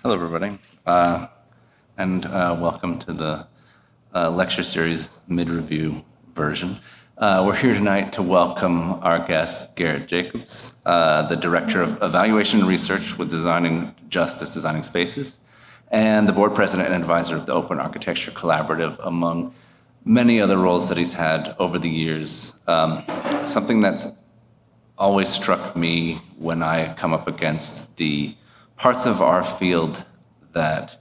Hello, everybody, and welcome to the lecture series mid-review version. We're here tonight to welcome our guest, Garrett Jacobs, the Director of Evaluation and Research with Designing Justice, Designing Spaces, and the Board President and Advisor of the Open Architecture Collaborative, among many other roles that he's had over the years. Something that's always struck me when I come up against the parts of our field that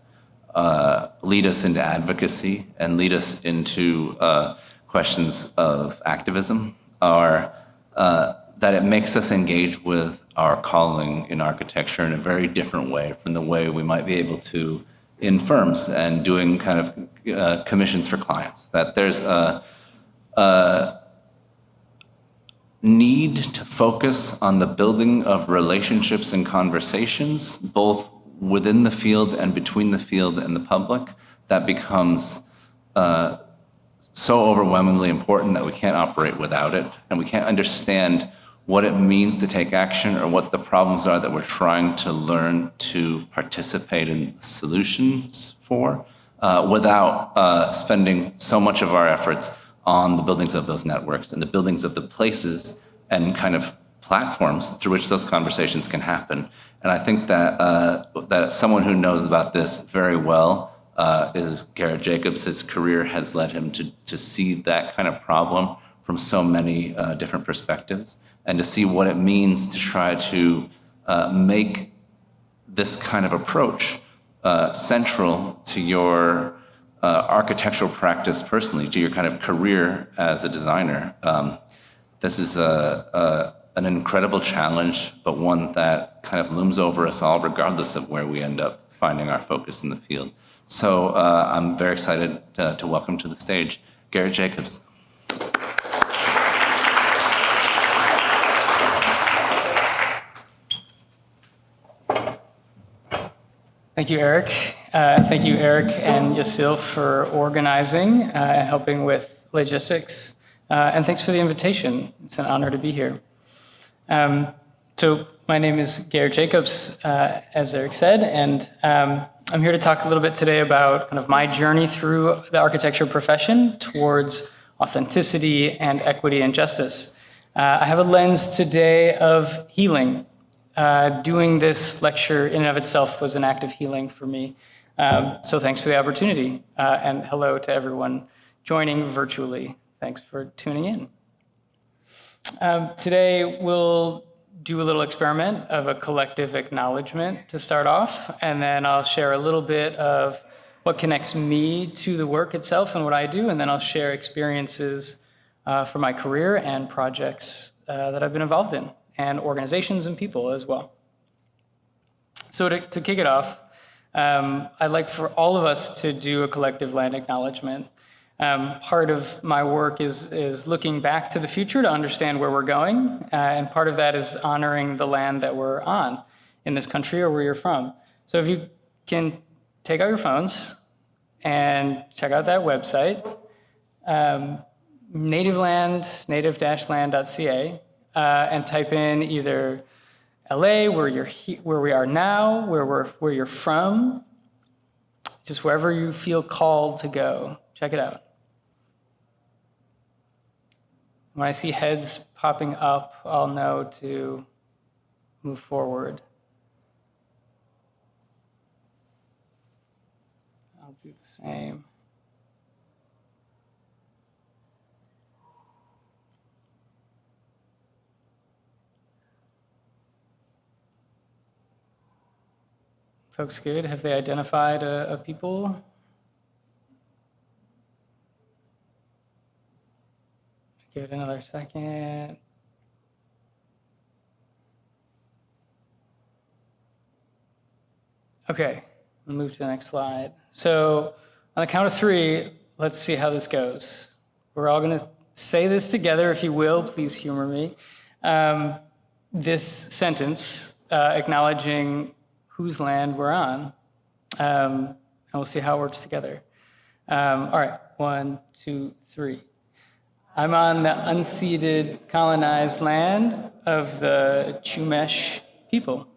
lead us into advocacy and lead us into questions of activism are that it makes us engage with our calling in architecture in a very different way from the way we might be able to in firms and doing kind of commissions for clients. That there's a need to focus on the building of relationships and conversations, both within the field and between the field and the public, that becomes so overwhelmingly important that we can't operate without it, and we can't understand what it means to take action or what the problems are that we're trying to learn to participate in solutions for without spending so much of our efforts on the buildings of those networks and the buildings of the places and kind of platforms through which those conversations can happen. And I think that that someone who knows about this very well is Garrett Jacobs. His career has led him to see that kind of problem from so many different perspectives, and to see what it means to try to make this kind of approach central to your architectural practice personally, to your kind of career as a designer. This is an incredible challenge, but one that kind of looms over us all, regardless of where we end up finding our focus in the field. So I'm very excited to welcome to the stage Garrett Jacobs. Thank you, Eric. Thank you, Eric and Yasil, for organizing and helping with logistics. And thanks for the invitation. It's an honor to be here. So my name is Garrett Jacobs, as Eric said, and I'm here to talk a little bit today about kind of my journey through the architecture profession towards authenticity and equity and justice. I have a lens today of healing. Doing this lecture in and of itself was an act of healing for me. So thanks for the opportunity. And hello to everyone joining virtually. Thanks for tuning in. Today we'll do a little experiment of a collective acknowledgement to start off, and then I'll share a little bit of what connects me to the work itself and what I do, and then I'll share experiences from my career and projects that I've been involved in, and organizations and people as well. So to kick it off, I'd like for all of us to do a collective land acknowledgement. Part of my work is looking back to the future to understand where we're going, and part of that is honoring the land that we're on in this country or where you're from. So if you can take out your phones and check out that website, native-land.ca, and type in either LA, where we are now, where you're from, just wherever you feel called to go. Check it out. When I see heads popping up, I'll know to move forward. I'll do the same. Folks good? Have they identified a people? Give it another second. Okay, we'll move to the next slide. So on the count of three, let's see how this goes. We're all going to say this together, if you will. Please humor me. This sentence, acknowledging whose land we're on, and we'll see how it works together. All right, 1, 2, 3. I'm on the unceded, colonized land of the Chumash people.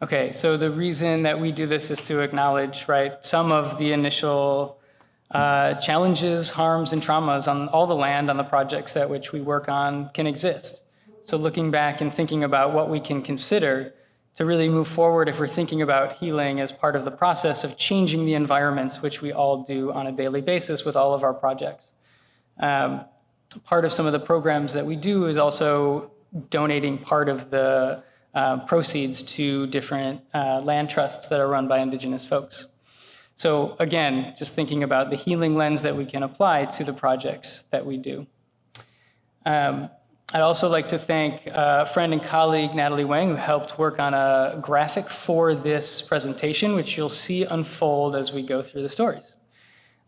Okay, so the reason that we do this is to acknowledge, right, some of the initial challenges, harms, and traumas on all the land on the projects that which we work on can exist. So looking back and thinking about what we can consider to really move forward if we're thinking about healing as part of the process of changing the environments which we all do on a daily basis with all of our projects. Part of some of the programs that we do is also donating part of the proceeds to different land trusts that are run by Indigenous folks. So again, just thinking about the healing lens that we can apply to the projects that we do. I'd also like to thank a friend and colleague, Natalie Wang, who helped work on a graphic for this presentation, which you'll see unfold as we go through the stories.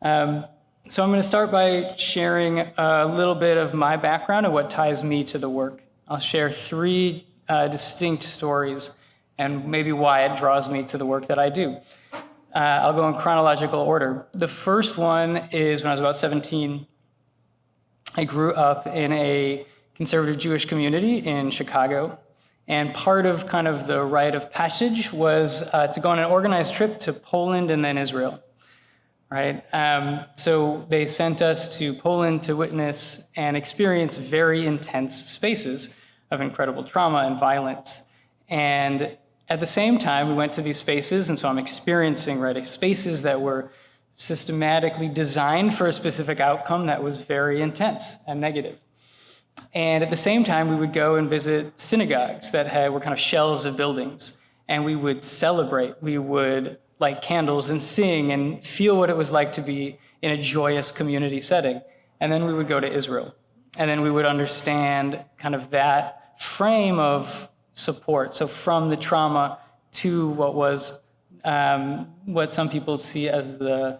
So I'm going to start by sharing a little bit of my background and what ties me to the work. I'll share 3 distinct stories and maybe why it draws me to the work that I do. I'll go in chronological order. The first one is when I was about 17. I grew up in a conservative Jewish community in Chicago, and part of kind of the rite of passage was to go on an organized trip to Poland and then Israel, right? So they sent us to Poland to witness and experience very intense spaces of incredible trauma and violence. And at the same time, we went to these spaces, and so I'm experiencing, right, spaces that were systematically designed for a specific outcome that was very intense and negative. And at the same time, we would go and visit synagogues that were kind of shells of buildings, and we would celebrate. We would light candles and sing and feel what it was like to be in a joyous community setting. And then we would go to Israel, and then we would understand kind of that frame of support. So from the trauma to what was what some people see as the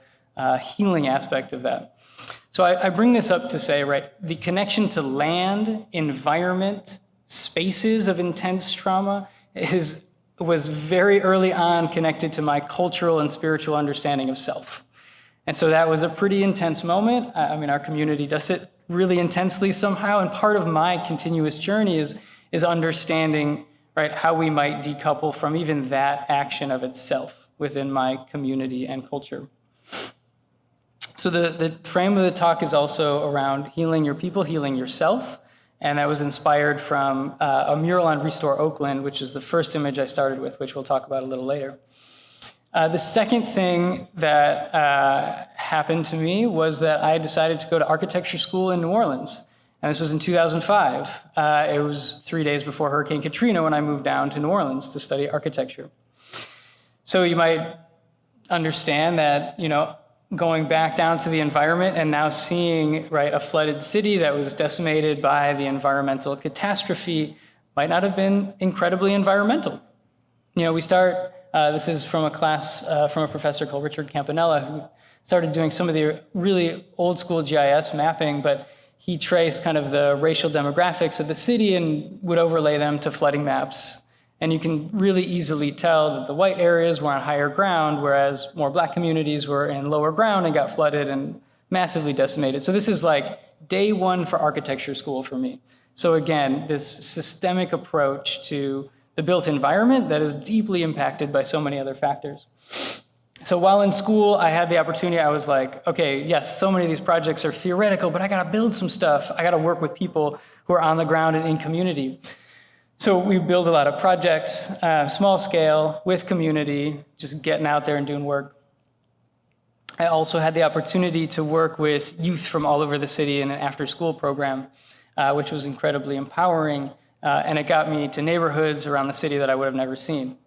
healing aspect of that. So I bring this up to say, right, the connection to land, environment, spaces of intense trauma was very early on connected to my cultural and spiritual understanding of self. And so that was a pretty intense moment. I mean, our community does it really intensely somehow, and part of my continuous journey is understanding, right, how we might decouple from even that action of itself within my community and culture. So the frame of the talk is also around healing your people, healing yourself, and that was inspired from a mural on Restore Oakland, which is the first image I started with, which we'll talk about a little later. The second thing that happened to me was that I decided to go to architecture school in New Orleans. And this was in 2005. It was 3 days before Hurricane Katrina when I moved down to New Orleans to study architecture. So you might understand that, you know, going back down to the environment and now seeing, right, a flooded city that was decimated by the environmental catastrophe might not have been incredibly environmental. You know, we start, this is from a class from a professor called Richard Campanella, who started doing some of the really old school GIS mapping, but he traced kind of the racial demographics of the city and would overlay them to flooding maps. And you can really easily tell that the white areas were on higher ground, whereas more black communities were in lower ground and got flooded and massively decimated. So this is like day one for architecture school for me. So again, this systemic approach to the built environment that is deeply impacted by so many other factors. So while in school, I had the opportunity, I was like, okay, yes, so many of these projects are theoretical, but I gotta build some stuff. I gotta work with people who are on the ground and in community. So we build a lot of projects, small scale, with community, just getting out there and doing work. I also had the opportunity to work with youth from all over the city in an after-school program, which was incredibly empowering, and it got me to neighborhoods around the city that I would have never seen.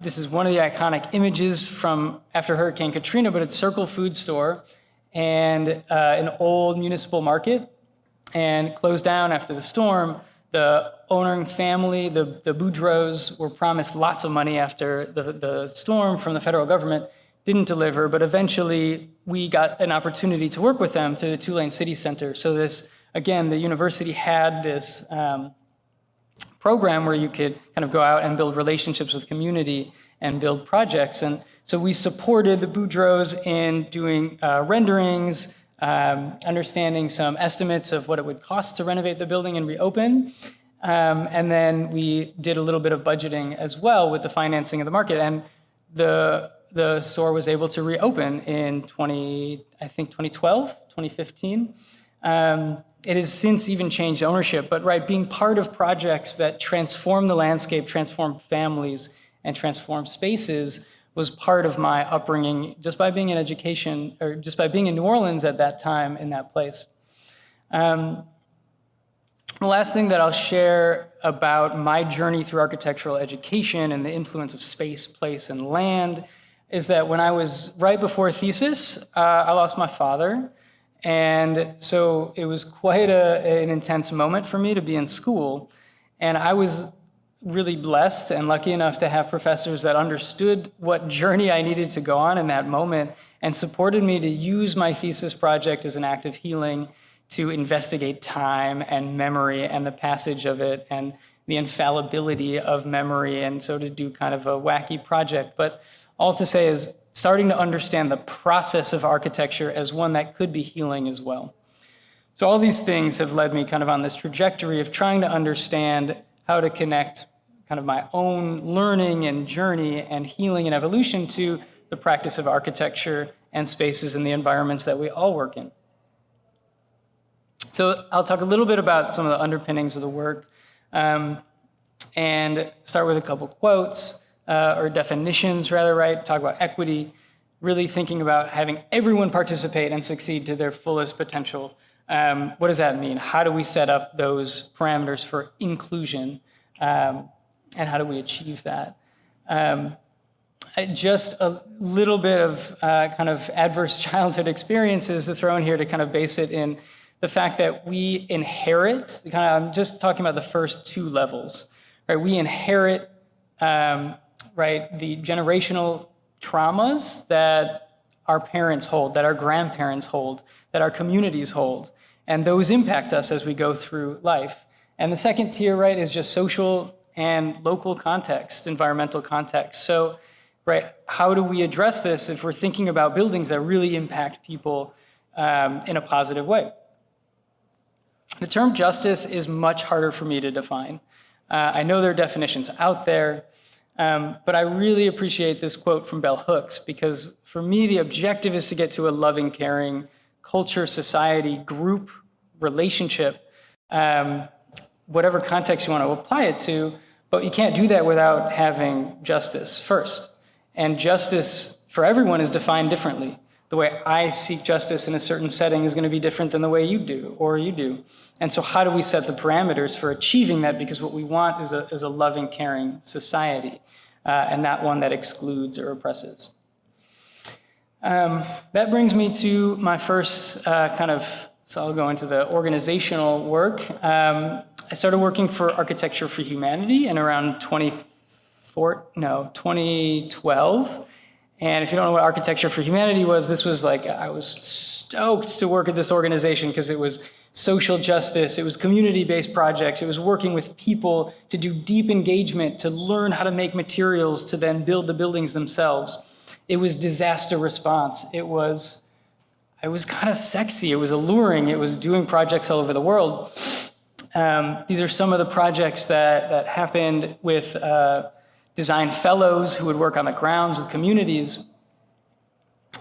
This is one of the iconic images from after Hurricane Katrina, but it's Circle Food Store and an old municipal market, and closed down after the storm. The owner family, the Boudreaux, were promised lots of money after the storm from the federal government, didn't deliver, but eventually we got an opportunity to work with them through the Tulane City Center. So this, again, the university had this program where you could kind of go out and build relationships with community and build projects. And so we supported the Boudreaux in doing renderings, understanding some estimates of what it would cost to renovate the building and reopen. And then we did a little bit of budgeting as well with the financing of the market. And the store was able to reopen in 2012, 2015. It has since even changed ownership, but right, being part of projects that transform the landscape, transform families, and transform spaces was part of my upbringing just by being in education, or just by being in New Orleans at that time in that place. The last thing that I'll share about my journey through architectural education and the influence of space, place, and land is that when I was right before thesis, I lost my father. And so it was quite an intense moment for me to be in school. And I was really blessed and lucky enough to have professors that understood what journey I needed to go on in that moment and supported me to use my thesis project as an act of healing to investigate time and memory and the passage of it and the infallibility of memory, and so to do kind of a wacky project. But all to say is starting to understand the process of architecture as one that could be healing as well. So all these things have led me kind of on this trajectory of trying to understand how to connect kind of my own learning and journey and healing and evolution to the practice of architecture and spaces and the environments that we all work in. So I'll talk a little bit about some of the underpinnings of the work and start with a couple quotes or definitions rather, right? Talk about equity, really thinking about having everyone participate and succeed to their fullest potential. What does that mean? How do we set up those parameters for inclusion? And how do we achieve that? Just a little bit of kind of adverse childhood experiences to throw in here to kind of base it in the fact that we inherit, I'm just talking about the first two levels, right? We inherit, right, the generational traumas that our parents hold, that our grandparents hold, that our communities hold, and those impact us as we go through life. And the second tier, right, is just social and local context, environmental context. So, right, how do we address this if we're thinking about buildings that really impact people in a positive way? The term justice is much harder for me to define. I know there are definitions out there, but I really appreciate this quote from Bell Hooks, because for me, the objective is to get to a loving, caring culture, society, group, relationship, whatever context you want to apply it to, but you can't do that without having justice first. And justice for everyone is defined differently. The way I seek justice in a certain setting is going to be different than the way you do, or you do. And so how do we set the parameters for achieving that? Because what we want is a loving, caring society, and not one that excludes or oppresses. That brings me to my first so I'll go into the organizational work. I started working for Architecture for Humanity in around 2012. And if you don't know what Architecture for Humanity was, this was like, I was stoked to work at this organization because it was social justice, it was community-based projects, it was working with people to do deep engagement, to learn how to make materials, to then build the buildings themselves. It was disaster response. It was kind of sexy, it was alluring, it was doing projects all over the world. These are some of the projects that happened with design fellows who would work on the grounds with communities.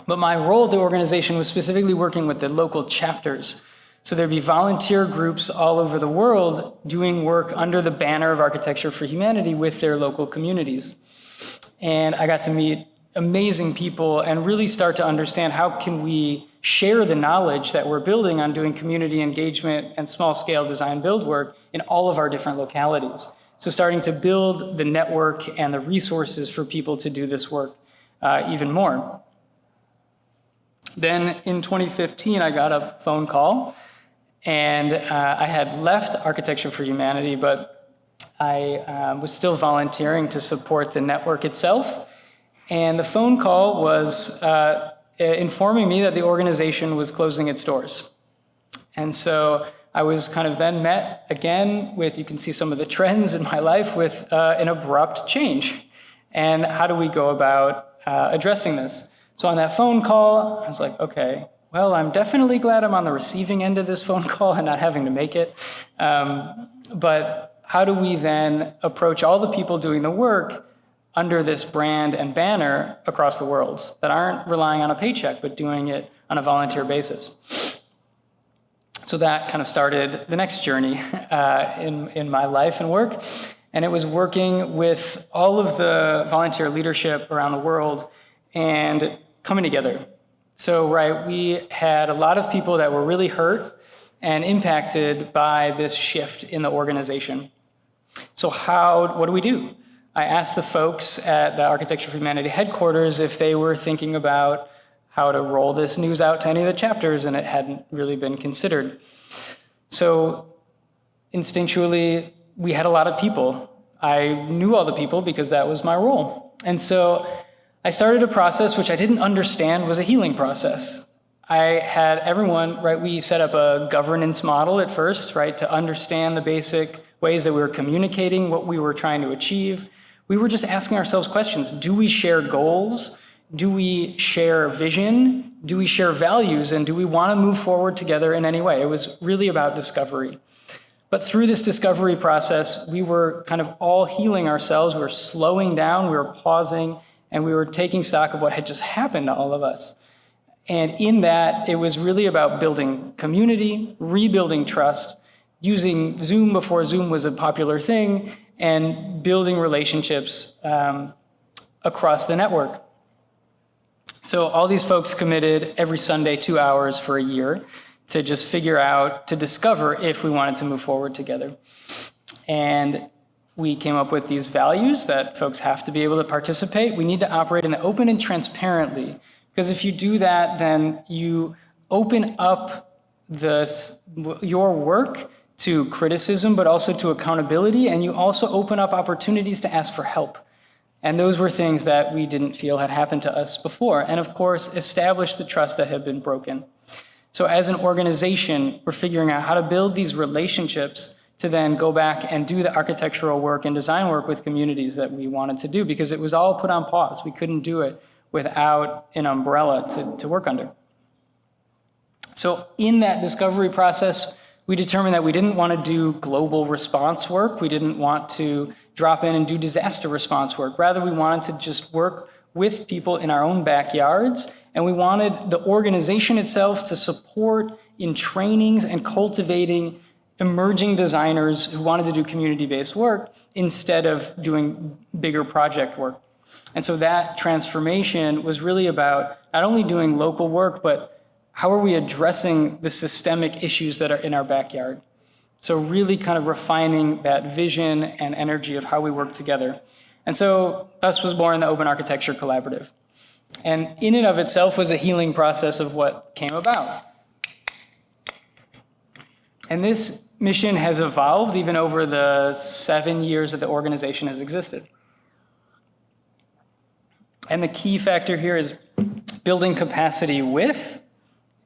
But my role at the organization was specifically working with the local chapters. So there'd be volunteer groups all over the world doing work under the banner of Architecture for Humanity with their local communities. And I got to meet amazing people and really start to understand how can we share the knowledge that we're building on doing community engagement and small-scale design build work in all of our different localities. So starting to build the network and the resources for people to do this work even more. Then in 2015, I got a phone call, and I had left Architecture for Humanity, but I was still volunteering to support the network itself. And the phone call was informing me that the organization was closing its doors. And so I was kind of then met again with, you can see some of the trends in my life, with an abrupt change. And how do we go about addressing this? So on that phone call, I was like, okay, well, I'm definitely glad I'm on the receiving end of this phone call and not having to make it. But how do we then approach all the people doing the work under this brand and banner across the world that aren't relying on a paycheck, but doing it on a volunteer basis? So that kind of started the next journey in my life and work. And it was working with all of the volunteer leadership around the world and coming together. So, right, we had a lot of people that were really hurt and impacted by this shift in the organization. So what do we do? I asked the folks at the Architecture for Humanity headquarters if they were thinking about how to roll this news out to any of the chapters, and it hadn't really been considered. So instinctually, we had a lot of people. I knew all the people because that was my role. And so I started a process which I didn't understand was a healing process. I had everyone, right, we set up a governance model at first, right, to understand the basic ways that we were communicating what we were trying to achieve. We were just asking ourselves questions. Do we share goals? Do we share vision? Do we share values? And do we want to move forward together in any way? It was really about discovery. But through this discovery process, we were kind of all healing ourselves. We were slowing down, we were pausing, and we were taking stock of what had just happened to all of us. And in that, it was really about building community, rebuilding trust, using Zoom before Zoom was a popular thing, and building relationships across the network. So all these folks committed every Sunday 2 hours for a year to just figure out, to discover if we wanted to move forward together. And we came up with these values that folks have to be able to participate. We need to operate in the open and transparently, because if you do that, then you open up your work to criticism, but also to accountability, and you also open up opportunities to ask for help. And those were things that we didn't feel had happened to us before. And of course, establish the trust that had been broken. So as an organization, we're figuring out how to build these relationships to then go back and do the architectural work and design work with communities that we wanted to do, because it was all put on pause. We couldn't do it without an umbrella to work under. So in that discovery process, we determined that we didn't want to do global response work. We didn't want to drop in and do disaster response work. Rather, we wanted to just work with people in our own backyards, and we wanted the organization itself to support in trainings and cultivating emerging designers who wanted to do community-based work instead of doing bigger project work. And so that transformation was really about not only doing local work, but how are we addressing the systemic issues that are in our backyard? So really kind of refining that vision and energy of how we work together. And so thus was born the Open Architecture Collaborative. And in and of itself was a healing process of what came about. And this mission has evolved even over the 7 years that the organization has existed. And the key factor here is building capacity with,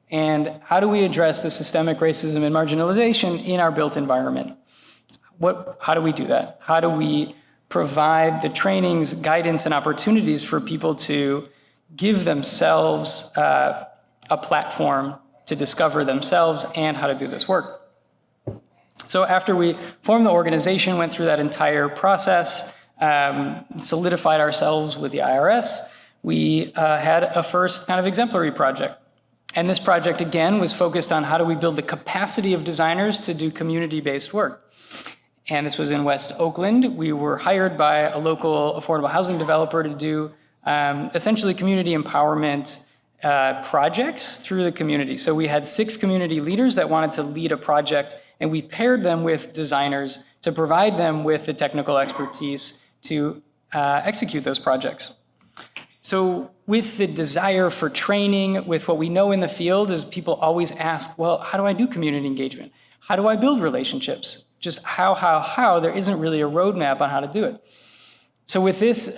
and how do we address the systemic racism and marginalization in our built environment? How do we do that? How do we provide the trainings, guidance, and opportunities for people to give themselves a platform to discover themselves and how to do this work? So after we formed the organization, went through that entire process, solidified ourselves with the IRS, we had a first kind of exemplary project. And this project, again, was focused on how do we build the capacity of designers to do community-based work. And this was in West Oakland. We were hired by a local affordable housing developer to do essentially community empowerment projects through the community. So we had 6 community leaders that wanted to lead a project, and we paired them with designers to provide them with the technical expertise to execute those projects. So with the desire for training, with what we know in the field is people always ask, well, how do I do community engagement? How do I build relationships? Just how, there isn't really a roadmap on how to do it. So with this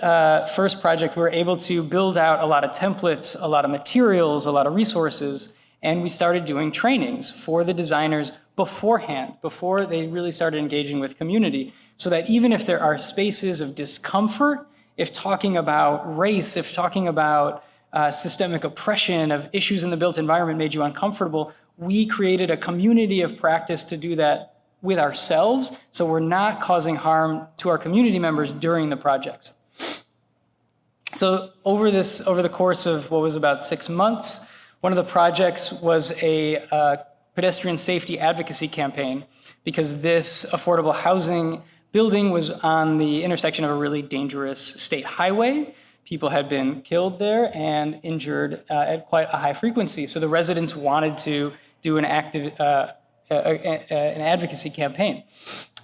first project, we were able to build out a lot of templates, a lot of materials, a lot of resources, and we started doing trainings for the designers beforehand, before they really started engaging with community, so that even if there are spaces of discomfort, if talking about race, if talking about systemic oppression of issues in the built environment made you uncomfortable, we created a community of practice to do that with ourselves, so we're not causing harm to our community members during the projects. So over the course of what was about 6 months, one of the projects was a pedestrian safety advocacy campaign, because this affordable housing building was on the intersection of a really dangerous state highway. People had been killed there and injured at quite a high frequency. So the residents wanted to do an advocacy campaign.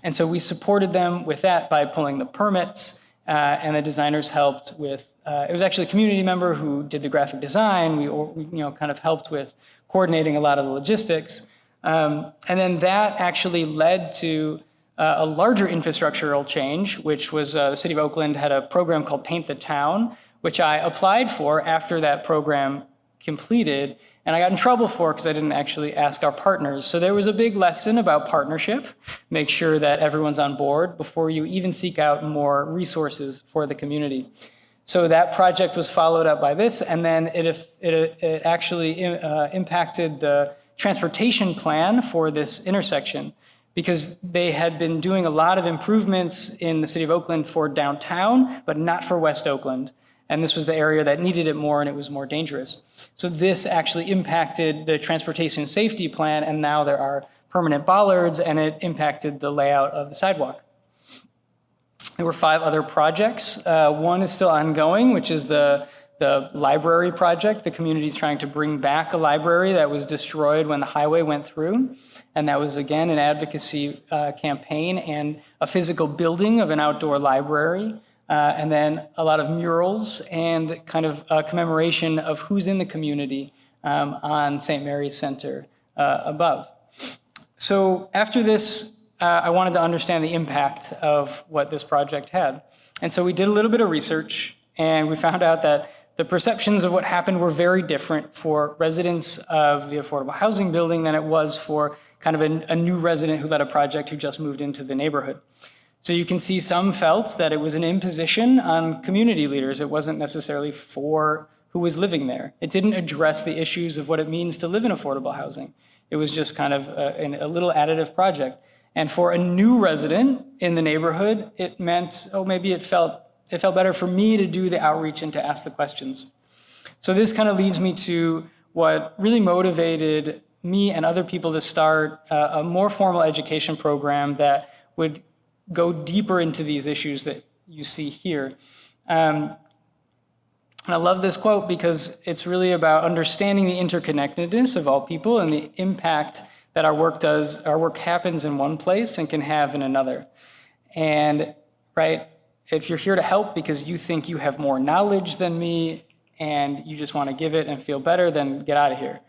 And so we supported them with that by pulling the permits, and the designers helped with, it was actually a community member who did the graphic design. We kind of helped with coordinating a lot of the logistics. And then that actually led to a larger infrastructural change, which was the city of Oakland had a program called Paint the Town, which I applied for after that program completed. And I got in trouble for because I didn't actually ask our partners. So there was a big lesson about partnership. Make sure that everyone's on board before you even seek out more resources for the community. So that project was followed up by this, and then it actually impacted the transportation plan for this intersection, because they had been doing a lot of improvements in the city of Oakland for downtown, but not for West Oakland. And this was the area that needed it more, and it was more dangerous. So this actually impacted the transportation safety plan, and now there are permanent bollards, and it impacted the layout of the sidewalk. There were 5 other projects. One is still ongoing, which is the library project. The community is trying to bring back a library that was destroyed when the highway went through. And that was, again, an advocacy campaign and a physical building of an outdoor library. And then a lot of murals and kind of a commemoration of who's in the community on St. Mary's Center above. So after this, I wanted to understand the impact of what this project had. And so we did a little bit of research, and we found out that the perceptions of what happened were very different for residents of the affordable housing building than it was for kind of a new resident who led a project who just moved into the neighborhood. So you can see some felt that it was an imposition on community leaders. It wasn't necessarily for who was living there. It didn't address the issues of what it means to live in affordable housing. It was just kind of a little additive project. And for a new resident in the neighborhood, it meant, maybe it felt better for me to do the outreach and to ask the questions. So this kind of leads me to what really motivated me and other people to start a more formal education program that would go deeper into these issues that you see here. And I love this quote because it's really about understanding the interconnectedness of all people and the impact that our work does. Our work happens in one place and can have in another. And right, if you're here to help because you think you have more knowledge than me and you just want to give it and feel better, then get out of here.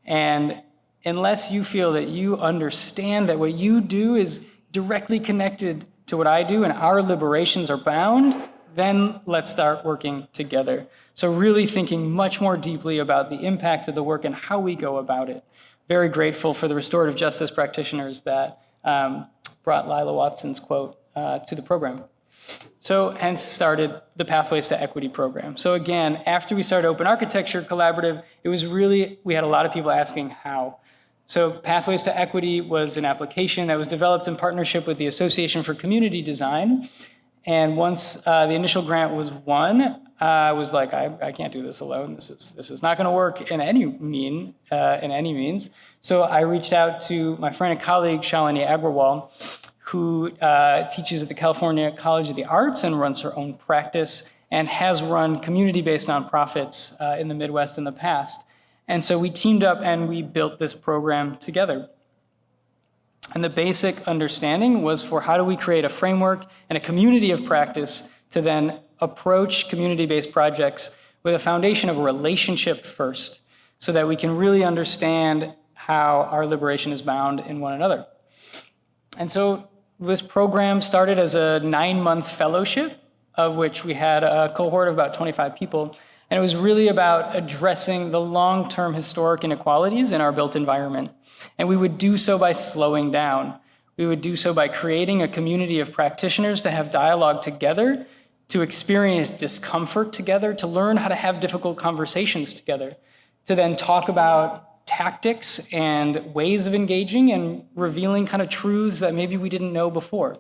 And unless you feel that you understand that what you do is directly connected to what I do and our liberations are bound, then let's start working together. So really thinking much more deeply about the impact of the work and how we go about it. Very grateful for the restorative justice practitioners that brought Lila Watson's quote to the program. So hence started the Pathways to Equity program. So again, after we started Open Architecture Collaborative, it was really, we had a lot of people asking how. So Pathways to Equity was an application that was developed in partnership with the Association for Community Design. And once the initial grant was won, I was like, I can't do this alone. This is not going to work in any means. So I reached out to my friend and colleague, Shalini Agrawal, who teaches at the California College of the Arts and runs her own practice and has run community-based nonprofits in the Midwest in the past. And so we teamed up and we built this program together. And the basic understanding was for how do we create a framework and a community of practice to then approach community-based projects with a foundation of a relationship first, so that we can really understand how our liberation is bound in one another. And so this program started as a 9-month fellowship, of which we had a cohort of about 25 people. And it was really about addressing the long-term historic inequalities in our built environment. And we would do so by slowing down. We would do so by creating a community of practitioners to have dialogue together, to experience discomfort together, to learn how to have difficult conversations together, to then talk about tactics and ways of engaging and revealing kind of truths that maybe we didn't know before.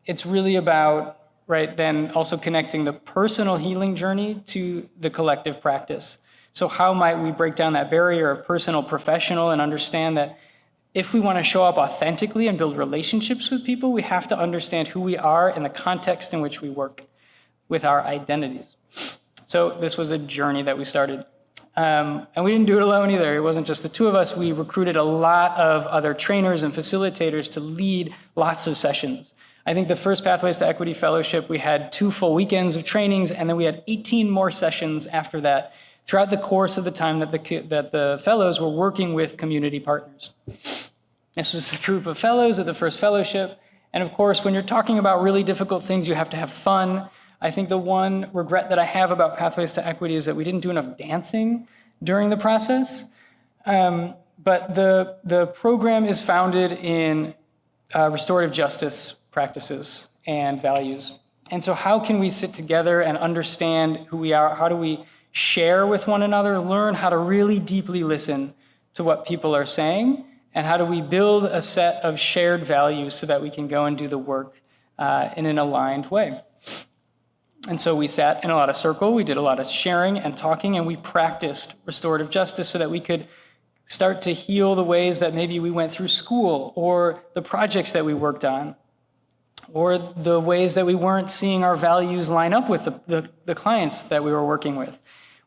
It's really about, right, then also connecting the personal healing journey to the collective practice. So how might we break down that barrier of personal, professional, and understand that if we want to show up authentically and build relationships with people, we have to understand who we are in the context in which we work with our identities. So this was a journey that we started. And we didn't do it alone either. It wasn't just the two of us. We recruited a lot of other trainers and facilitators to lead lots of sessions. I think the first Pathways to Equity Fellowship, we had 2 full weekends of trainings, and then we had 18 more sessions after that throughout the course of the time that the fellows were working with community partners. This was a group of fellows at the first fellowship. And of course, when you're talking about really difficult things, you have to have fun. I think the one regret that I have about Pathways to Equity is that we didn't do enough dancing during the process. But the program is founded in restorative justice practices and values. And so how can we sit together and understand who we are? How do we share with one another, learn how to really deeply listen to what people are saying, and how do we build a set of shared values so that we can go and do the work in an aligned way? And so we sat in a lot of circle, we did a lot of sharing and talking, and we practiced restorative justice so that we could start to heal the ways that maybe we went through school, or the projects that we worked on, or the ways that we weren't seeing our values line up with the clients that we were working with.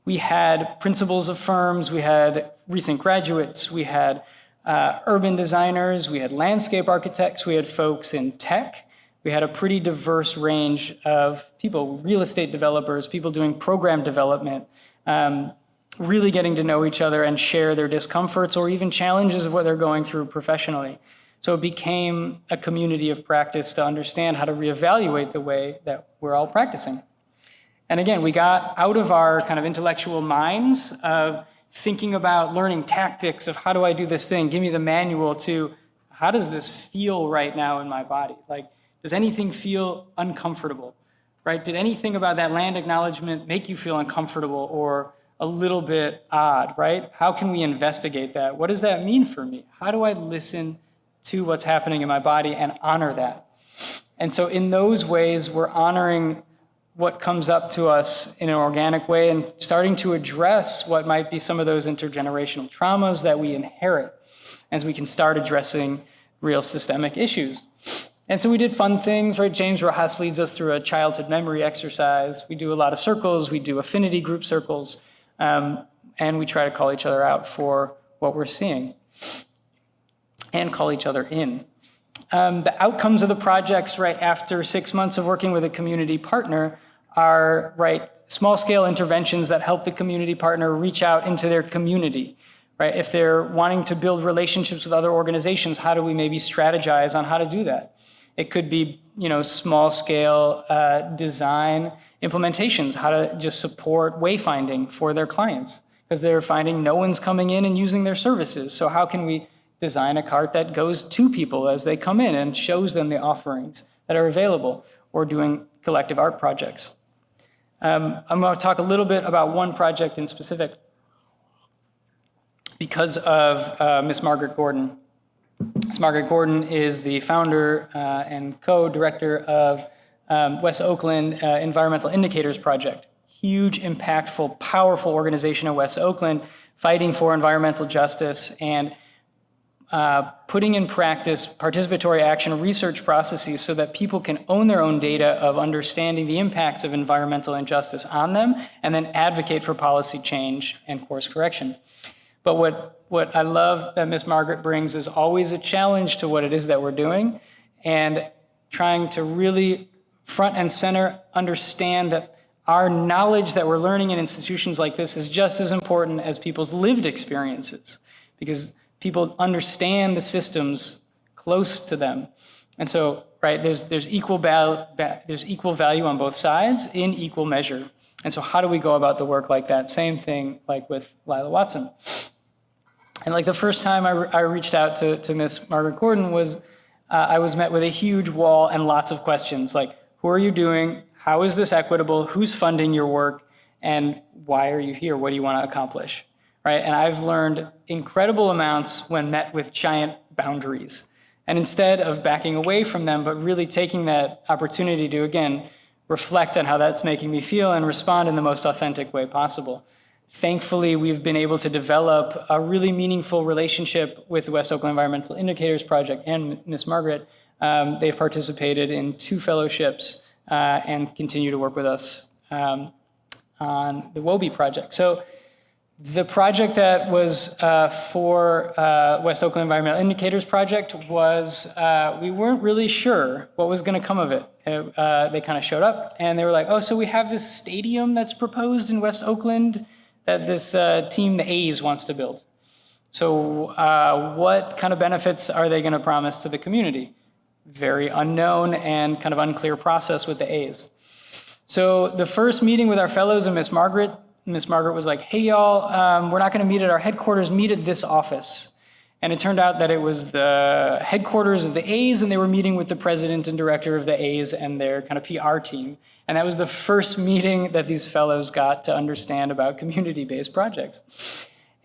We had principals of firms, we had recent graduates, we had urban designers, we had landscape architects, we had folks in tech. We had a pretty diverse range of people, real estate developers, people doing program development, really getting to know each other and share their discomforts or even challenges of what they're going through professionally. So it became a community of practice to understand how to reevaluate the way that we're all practicing. And again, we got out of our kind of intellectual minds of thinking about learning tactics of how do I do this thing, give me the manual, to how does this feel right now in my body? Like, does anything feel uncomfortable, right? Did anything about that land acknowledgement make you feel uncomfortable or a little bit odd, right? How can we investigate that? What does that mean for me? How do I listen to what's happening in my body and honor that? And so in those ways, we're honoring what comes up to us in an organic way and starting to address what might be some of those intergenerational traumas that we inherit as we can start addressing real systemic issues. And so we did fun things, right? James Rojas leads us through a childhood memory exercise. We do a lot of circles. We do affinity group circles. And we try to call each other out for what we're seeing and call each other in. The outcomes of the projects, right, after 6 months of working with a community partner are, right, small-scale interventions that help the community partner reach out into their community, right? If they're wanting to build relationships with other organizations, how do we maybe strategize on how to do that? It could be, small-scale design implementations, how to just support wayfinding for their clients, because they're finding no one's coming in and using their services. So how can we design a cart that goes to people as they come in and shows them the offerings that are available, or doing collective art projects? I'm going to talk a little bit about one project in specific because of Miss Margaret Gordon. Miss Margaret Gordon is the founder and co-director of West Oakland Environmental Indicators Project. Huge, impactful, powerful organization in West Oakland fighting for environmental justice and putting in practice participatory action research processes so that people can own their own data of understanding the impacts of environmental injustice on them and then advocate for policy change and course correction. But what I love that Ms. Margaret brings is always a challenge to what it is that we're doing and trying to really front and center understand that our knowledge that we're learning in institutions like this is just as important as people's lived experiences, because people understand the systems close to them. And so, right, there's equal value on both sides in equal measure. And so how do we go about the work like that? Same thing like with Lila Watson. And like the first time I reached out to Miss Margaret Gordon was, I was met with a huge wall and lots of questions like, who are you doing? How is this equitable? Who's funding your work? And why are you here? What do you want to accomplish? right? And I've learned incredible amounts when met with giant boundaries. And instead of backing away from them, but really taking that opportunity to, again, reflect on how that's making me feel and respond in the most authentic way possible. Thankfully, we've been able to develop a really meaningful relationship with the West Oakland Environmental Indicators Project and Ms. Margaret. They've participated in 2 fellowships and continue to work with us on the WOEIP project. So the project that was for West Oakland Environmental Indicators Project was, we weren't really sure what was going to come of it. They kind of showed up and they were like, oh, so we have this stadium that's proposed in West Oakland that this team, the A's, wants to build. So what kind of benefits are they going to promise to the community? Very unknown and kind of unclear process with the A's. So the first meeting with our fellows and Ms. Margaret was like, hey, y'all, we're not going to meet at our headquarters, meet at this office. And it turned out that it was the headquarters of the A's, and they were meeting with the president and director of the A's and their kind of PR team. And that was the first meeting that these fellows got to understand about community-based projects.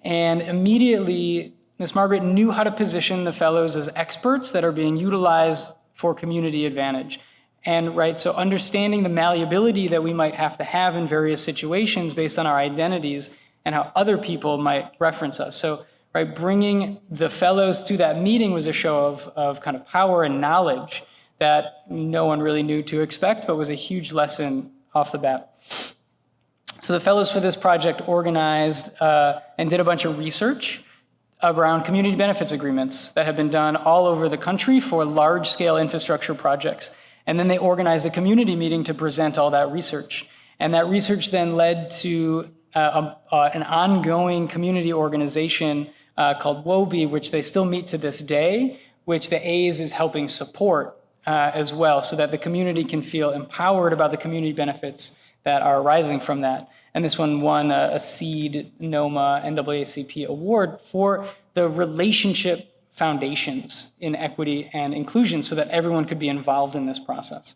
And immediately, Ms. Margaret knew how to position the fellows as experts that are being utilized for community advantage. And right, so understanding the malleability that we might have to have in various situations based on our identities and how other people might reference us. So right, bringing the fellows to that meeting was a show of kind of power and knowledge that no one really knew to expect, but was a huge lesson off the bat. So the fellows for this project organized and did a bunch of research around community benefits agreements that have been done all over the country for large-scale infrastructure projects. And then they organized a community meeting to present all that research. And that research then led to an ongoing community organization called WOEIP, which they still meet to this day, which the A's is helping support as well, so that the community can feel empowered about the community benefits that are arising from that. And this one won a SEED NOMA NAACP award for the relationship foundations in equity and inclusion so that everyone could be involved in this process.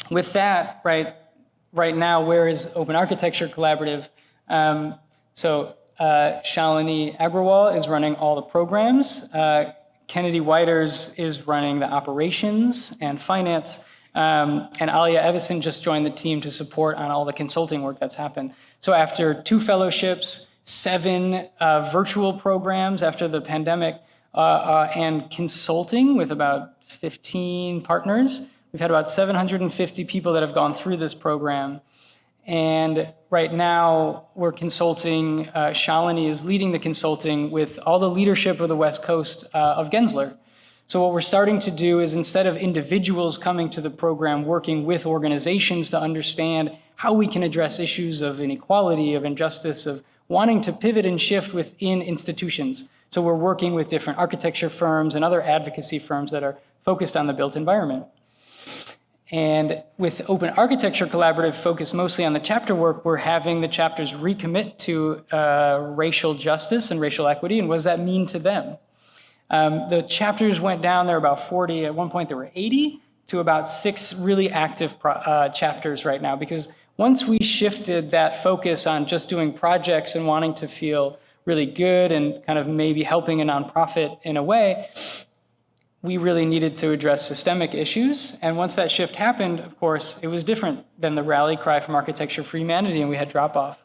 With that, right now, where is Open Architecture Collaborative? Shalini Agrawal is running all the programs. Kennedy Whiters is running the operations and finance. And Alia Evison just joined the team to support on all the consulting work that's happened. So after 2 fellowships, 7 virtual programs after the pandemic, and consulting with about 15 partners, we've had about 750 people that have gone through this program. And right now, we're consulting, Shalini is leading the consulting with all the leadership of the West Coast of Gensler. So what we're starting to do is, instead of individuals coming to the program, working with organizations to understand how we can address issues of inequality, of injustice, of wanting to pivot and shift within institutions. So we're working with different architecture firms and other advocacy firms that are focused on the built environment. And with Open Architecture Collaborative focused mostly on the chapter work, we're having the chapters recommit to racial justice and racial equity, and what does that mean to them? The chapters went down, there were about 40, at one point there were 80, to about 6 really active chapters right now, because once we shifted that focus on just doing projects and wanting to feel really good and kind of maybe helping a nonprofit in a way, we really needed to address systemic issues. And once that shift happened, of course, it was different than the rally cry from Architecture for Humanity, and we had drop-off.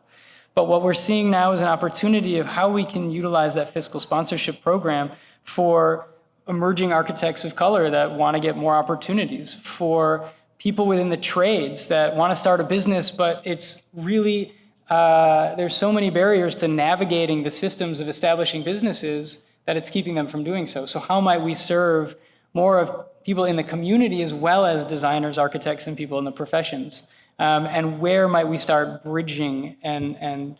But what we're seeing now is an opportunity of how we can utilize that fiscal sponsorship program for emerging architects of color that want to get more opportunities, for people within the trades that want to start a business, but it's really, there's so many barriers to navigating the systems of establishing businesses that it's keeping them from doing so. So how might we serve more of people in the community as well as designers, architects, and people in the professions? And where might we start bridging and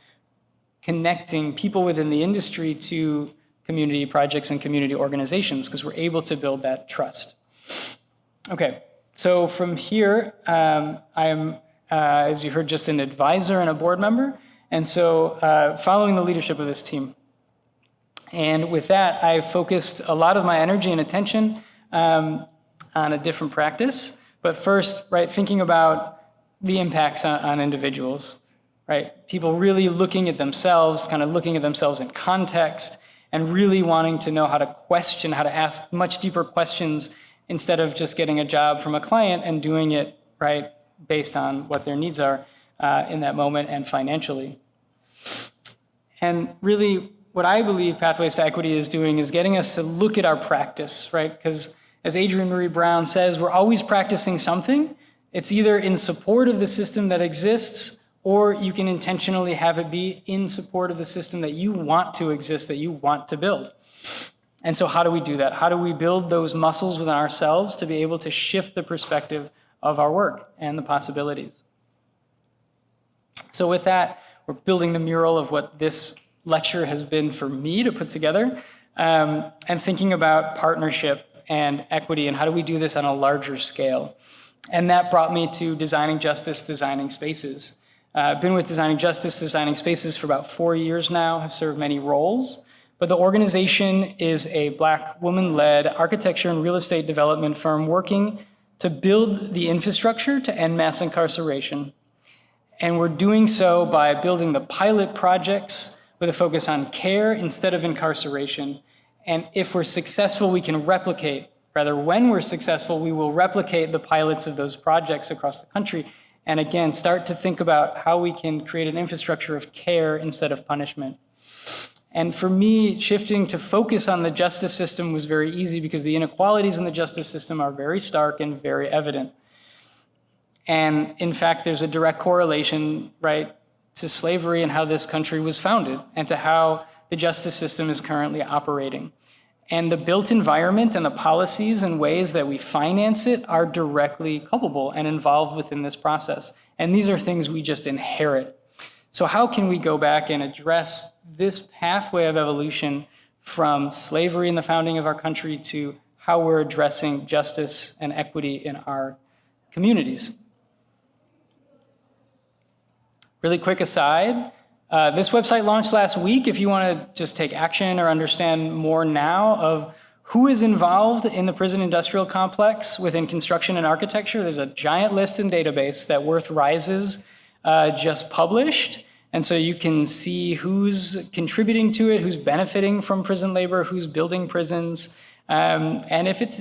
connecting people within the industry to community projects and community organizations, because we're able to build that trust. Okay, so from here, I am, as you heard, just an advisor and a board member. And so following the leadership of this team. And with that, I focused a lot of my energy and attention on a different practice. But first, thinking about the impacts on individuals. right? People really looking at themselves, kind of looking at themselves in context, and really wanting to know how to question, how to ask much deeper questions instead of just getting a job from a client and doing it, right, based on what their needs are in that moment and financially. And really, what I believe Pathways to Equity is doing is getting us to look at our practice, right? Because as Adrienne Marie Brown says, we're always practicing something. It's either in support of the system that exists, or you can intentionally have it be in support of the system that you want to exist, that you want to build. And so how do we do that? How do we build those muscles within ourselves to be able to shift the perspective of our work and the possibilities? So with that, we're building the mural of what this lecture has been for me to put together, and thinking about partnership and equity and how do we do this on a larger scale. And that brought me to Designing Justice, Designing Spaces. I've been with Designing Justice, Designing Spaces for about 4 years now, have served many roles, but the organization is a Black woman-led architecture and real estate development firm working to build the infrastructure to end mass incarceration. And we're doing so by building the pilot projects with a focus on care instead of incarceration. And if we're successful, we can replicate, rather when we're successful, we will replicate the pilots of those projects across the country. And again, start to think about how we can create an infrastructure of care instead of punishment. And for me, shifting to focus on the justice system was very easy because the inequalities in the justice system are very stark and very evident. And in fact, there's a direct correlation, right, to slavery and how this country was founded and to how the justice system is currently operating. And the built environment and the policies and ways that we finance it are directly culpable and involved within this process. And these are things we just inherit. So how can we go back and address this pathway of evolution from slavery in the founding of our country to how we're addressing justice and equity in our communities? Really quick aside, this website launched last week. If you want to just take action or understand more now of who is involved in the prison industrial complex within construction and architecture, there's a giant list and database that Worth Rises just published. And so you can see who's contributing to it, who's benefiting from prison labor, who's building prisons. And if it's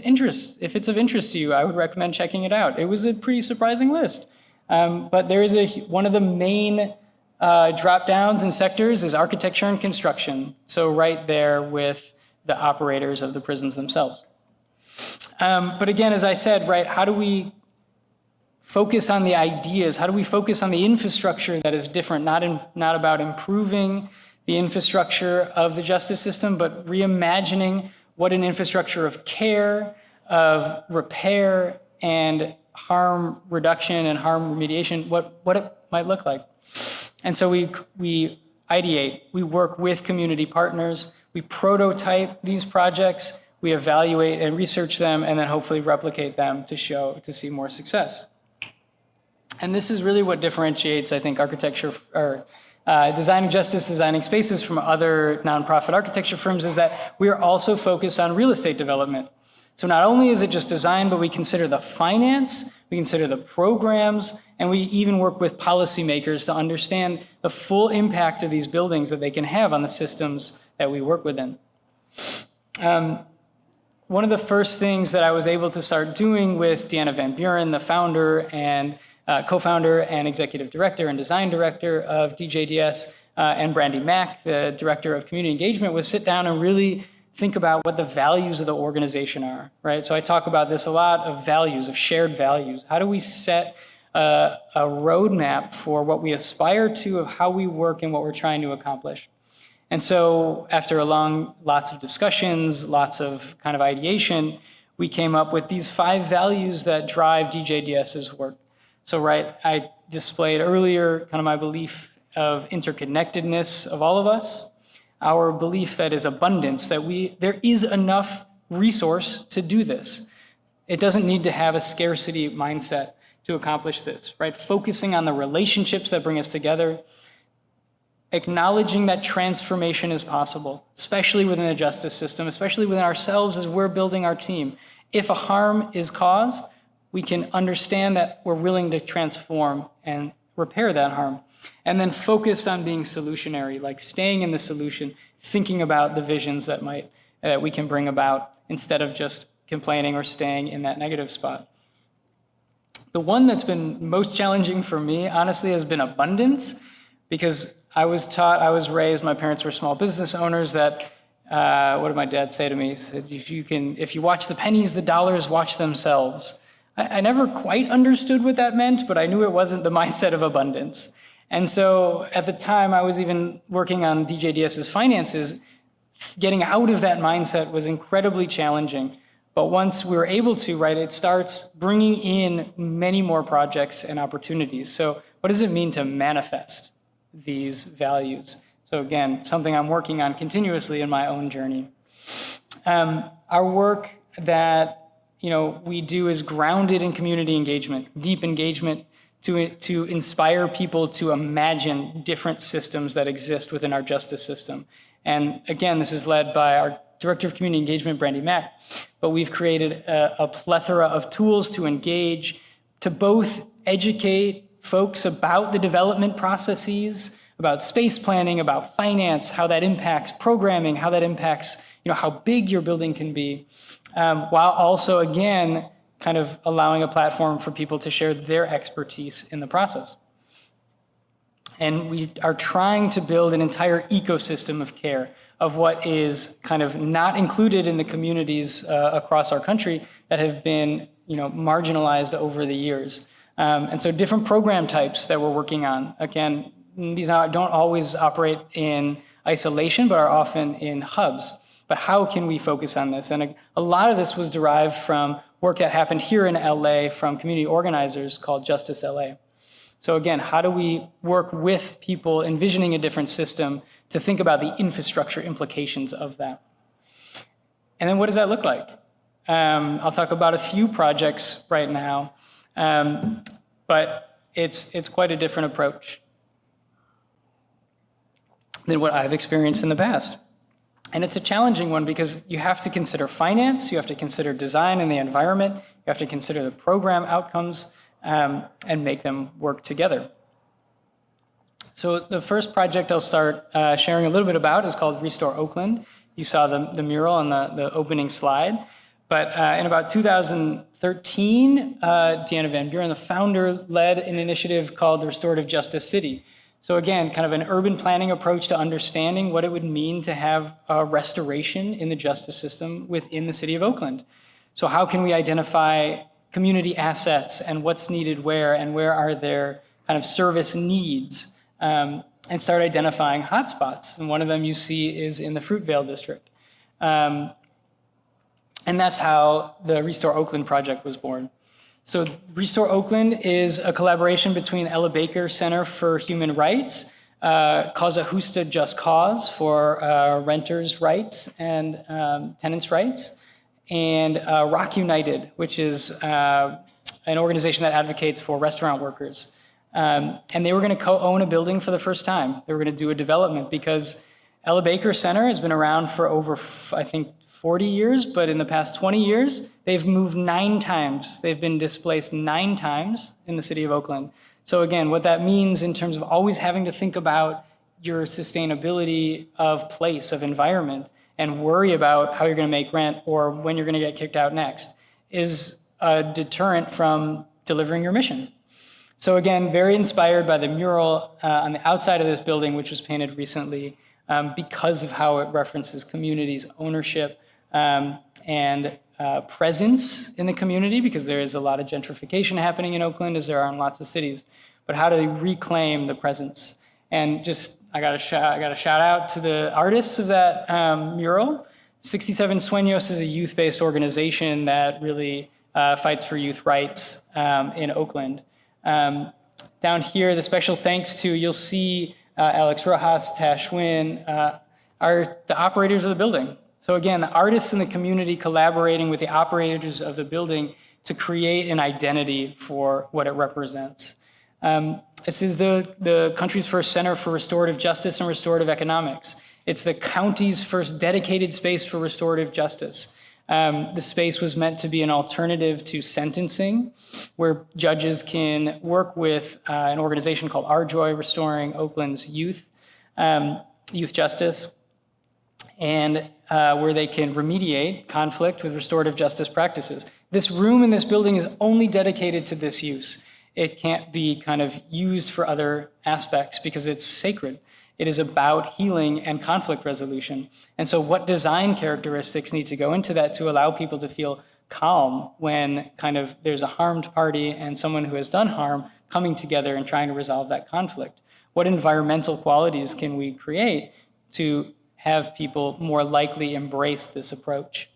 of interest to you, I would recommend checking it out. It was a pretty surprising list. But there is one of the main drop downs and sectors is architecture and construction. So right there with the operators of the prisons themselves. But again, as I said, right, how do we focus on the ideas? How do we focus on the infrastructure that is different, not about improving the infrastructure of the justice system, but reimagining what an infrastructure of care, of repair, and harm reduction and harm remediation, what it might look like. And so we ideate, we work with community partners, we prototype these projects, we evaluate and research them, and then hopefully replicate them to see more success. And this is really what differentiates, I think, architecture or Designing Justice, Designing Spaces from other nonprofit architecture firms is that we are also focused on real estate development. So not only is it just design, but we consider the finance, we consider the programs, and we even work with policymakers to understand the full impact of these buildings that they can have on the systems that we work within. One of the first things that I was able to start doing with Deanna Van Buren, the founder and co-founder and executive director and design director of DJDS, and Brandy Mack, the director of community engagement, was sit down and really think about what the values of the organization are, right? So I talk about this a lot of values, of shared values. How do we set a roadmap for what we aspire to, of how we work and what we're trying to accomplish? And so after lots of discussions, lots of kind of ideation, we came up with these 5 values that drive DJDS's work. So, right, I displayed earlier kind of my belief of interconnectedness of all of us, our belief that is abundance, that there is enough resource to do this. It doesn't need to have a scarcity mindset to accomplish this, right? Focusing on the relationships that bring us together, acknowledging that transformation is possible, especially within the justice system, especially within ourselves as we're building our team. If a harm is caused, we can understand that we're willing to transform and repair that harm. And then focused on being solutionary, like staying in the solution, thinking about the visions that we can bring about instead of just complaining or staying in that negative spot. The one that's been most challenging for me, honestly, has been abundance, because I was raised, my parents were small business owners, that, what did my dad say to me? He said, if you watch the pennies, the dollars watch themselves. I never quite understood what that meant, but I knew it wasn't the mindset of abundance. And so at the time, I was even working on DJDS's finances. Getting out of that mindset was incredibly challenging. But once we were able to, right, it starts bringing in many more projects and opportunities. So what does it mean to manifest these values? So again, something I'm working on continuously in my own journey. Our work that we do is grounded in community engagement, deep engagement to inspire people to imagine different systems that exist within our justice system. And again, this is led by our Director of Community Engagement, Brandy Mack. But we've created a plethora of tools to engage, to both educate folks about the development processes, about space planning, about finance, how that impacts programming, how that impacts how big your building can be, while also, again, kind of allowing a platform for people to share their expertise in the process. And we are trying to build an entire ecosystem of care, of what is kind of not included in the communities across our country that have been marginalized over the years. And so different program types that we're working on. Again, these don't always operate in isolation, but are often in hubs. But how can we focus on this? And a lot of this was derived from work that happened here in LA from community organizers called Justice LA. So again, how do we work with people envisioning a different system to think about the infrastructure implications of that? And then what does that look like? I'll talk about a few projects right now, but it's quite a different approach than what I've experienced in the past. And it's a challenging one because you have to consider finance, you have to consider design and the environment, you have to consider the program outcomes, and make them work together. So the first project I'll start sharing a little bit about is called Restore Oakland. You saw the mural on the opening slide. But in about 2013, Deanna Van Buren, the founder, led an initiative called the Restorative Justice City. So again, kind of an urban planning approach to understanding what it would mean to have a restoration in the justice system within the city of Oakland. So how can we identify community assets and what's needed where and where are there kind of service needs, and start identifying hotspots. And one of them you see is in the Fruitvale district. And that's how the Restore Oakland project was born. So Restore Oakland is a collaboration between Ella Baker Center for Human Rights, Causa Justa Just Cause for renters' rights and tenants' rights, and Rock United, which is an organization that advocates for restaurant workers. And they were going to co-own a building for the first time. They were going to do a development because Ella Baker Center has been around for over, I think, 40 years, but in the past 20 years, they've moved 9 times. They've been displaced 9 times in the city of Oakland. So again, what that means in terms of always having to think about your sustainability of place, of environment, and worry about how you're going to make rent or when you're going to get kicked out next is a deterrent from delivering your mission. So again, very inspired by the mural on the outside of this building, which was painted recently, because of how it references communities' ownership and presence in the community, because there is a lot of gentrification happening in Oakland, as there are in lots of cities. But how do they reclaim the presence? And just, I got to shout out to the artists of that mural. 67 Sueños is a youth-based organization that really fights for youth rights in Oakland. Down here, the special thanks to, you'll see Alex Rojas, Tash Wynn, are the operators of the building. So again, the artists in the community collaborating with the operators of the building to create an identity for what it represents. This is the country's first center for restorative justice and restorative economics. It's the county's first dedicated space for restorative justice. The space was meant to be an alternative to sentencing, where judges can work with an organization called RJOY, Restoring Oakland's Youth Justice, and where they can remediate conflict with restorative justice practices. This room in this building is only dedicated to this use. It can't be kind of used for other aspects because it's sacred. It is about healing and conflict resolution. And so what design characteristics need to go into that to allow people to feel calm when kind of there's a harmed party and someone who has done harm coming together and trying to resolve that conflict? What environmental qualities can we create to have people more likely embrace this approach?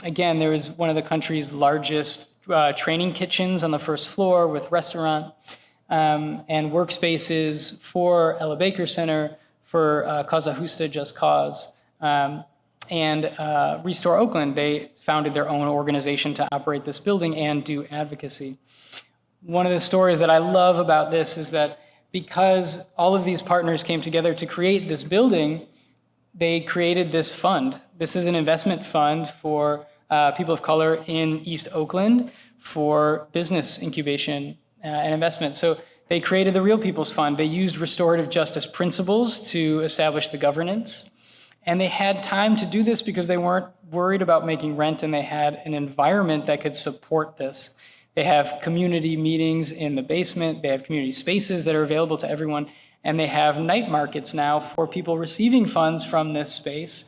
Again, there is one of the country's largest training kitchens on the first floor with restaurant and workspaces for Ella Baker Center, for Causa Justa, Just Cause, and Restore Oakland. They founded their own organization to operate this building and do advocacy. One of the stories that I love about this is that because all of these partners came together to create this building, they created this fund. This is an investment fund for people of color in East Oakland for business incubation and investment. So they created the Real People's Fund. They used restorative justice principles to establish the governance. And they had time to do this because they weren't worried about making rent, and they had an environment that could support this. They have community meetings in the basement. They have community spaces that are available to everyone. And they have night markets now for people receiving funds from this space,